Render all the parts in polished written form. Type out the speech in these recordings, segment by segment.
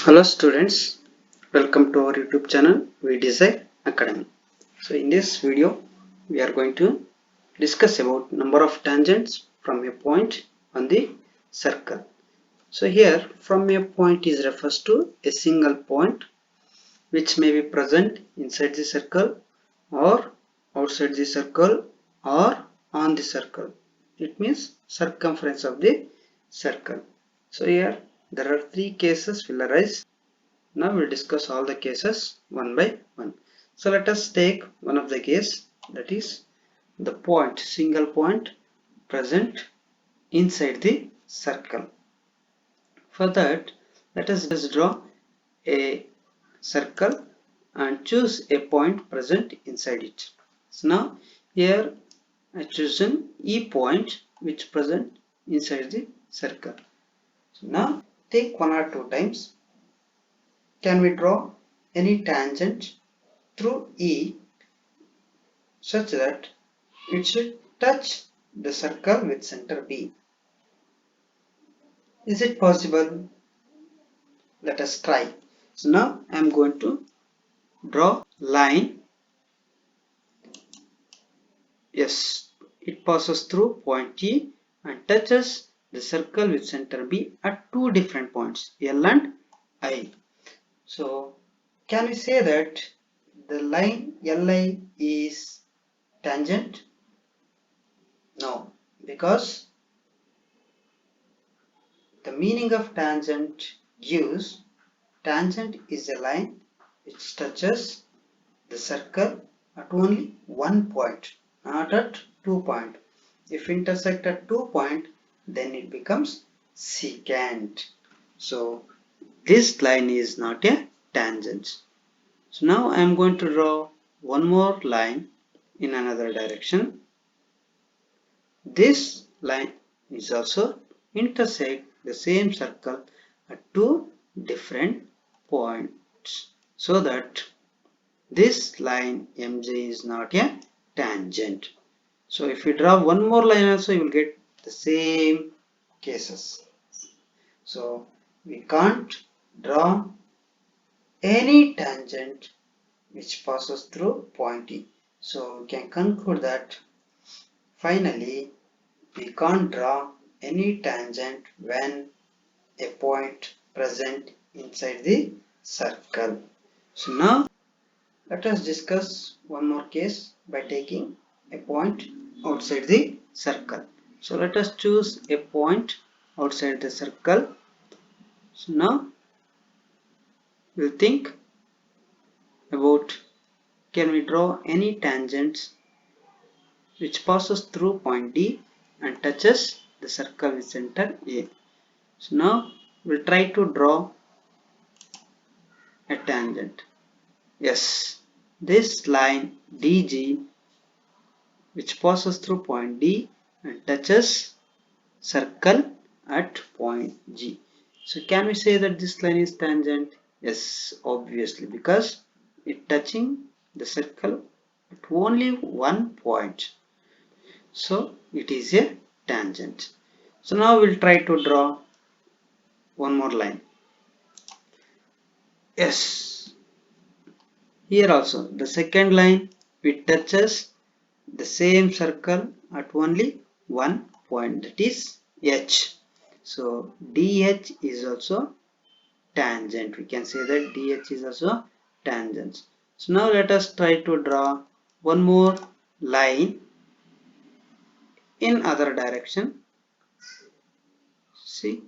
Hello students, welcome to our YouTube channel VDesign Academy. So in this video we are going to discuss about number of tangents from a point on the circle. So here from a point is refers to a single point which may be present inside the circle or outside the circle or on the circle. It means circumference of the circle. So here there are three cases will arise. Now we'll discuss all the cases one by one. So let us take one of the case, that is the point, single point present inside the circle. For that, let us draw a circle and choose a point present inside it. So now here I chosen E point which present inside the circle. So now take one or two times. Can we draw any tangent through E such that it should touch the circle with center B? Is it possible? Let us try. So now I am going to draw line. Yes, it passes through point E and touches the circle with center B at two different points, L and I. So can we say that the line LI is tangent? No, because the meaning of tangent gives tangent is a line which touches the circle at only one point, not at 2 points. If intersect at 2 points, then it becomes secant. So this line is not a tangent. So now I am going to draw one more line in another direction. This line is also intersect the same circle at two different points, so that this line MJ is not a tangent. So if you draw one more line also, you will get the same cases. So we can't draw any tangent which passes through point E. So we can conclude that finally we can't draw any tangent when a point present inside the circle. So now let us discuss one more case by taking a point outside the circle. So let us choose a point outside the circle. So now we'll think about, can we draw any tangents which passes through point D and touches the circle with center A. So now we'll try to draw a tangent. Yes, this line DG which passes through point D and touches circle at point G. So can we say that this line is tangent? Yes, obviously, because it touching the circle at only one point. So it is a tangent. So now we'll try to draw one more line. Yes, here also the second line which touches the same circle at only one point, that is H. So DH is also tangent. We can say that DH is also tangent. So now let us try to draw one more line in other direction. See,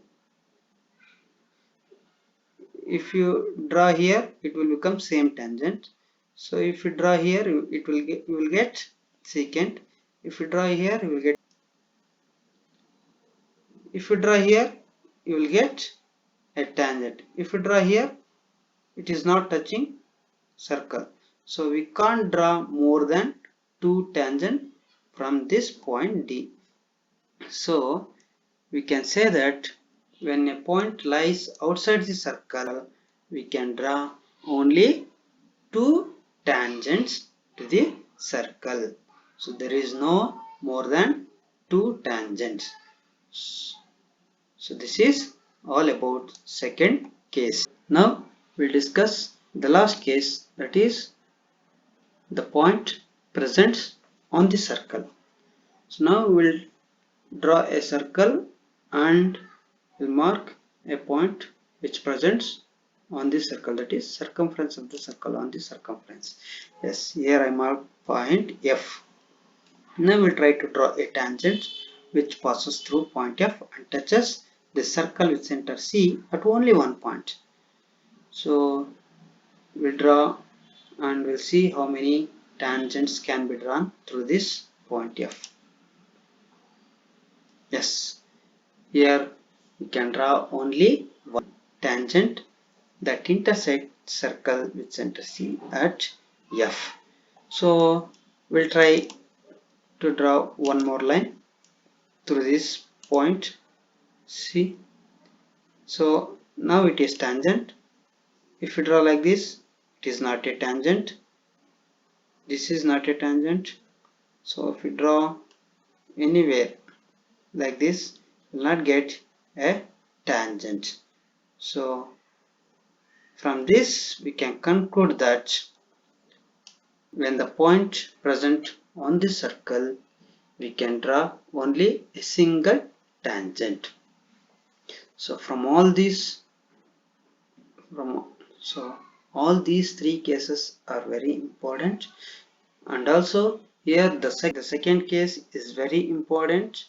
if you draw here, it will become same tangent. So if you draw here, you will get secant. If you draw here, you will get. If you draw here, you will get a tangent. If you draw here, it is not touching circle. So we can't draw more than two tangent from this point D. So we can say that when a point lies outside the circle, we can draw only two tangents to the circle. So there is no more than two tangents. So this is all about second case. Now we'll discuss the last case, that is the point present on the circle. So now we'll draw a circle and we'll mark a point which presents on the circle, that is circumference of the circle on the circumference. Yes, here I mark point F. Now we'll try to draw a tangent which passes through point F and touches the circle with center C at only one point. So we'll draw and we'll see how many tangents can be drawn through this point F. Yes, here we can draw only one tangent that intersects circle with center C at F. So we'll try to draw one more line through this point C. So now it is tangent. If you draw like this, it is not a tangent. This is not a tangent. So if you draw anywhere like this, you will not get a tangent. So from this we can conclude that when the point present on the circle, we can draw only a single tangent. So all these three cases are very important, and also here the second case is very important,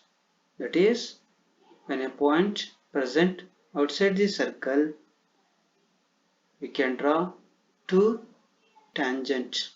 that is when a point present outside the circle, we can draw two tangents.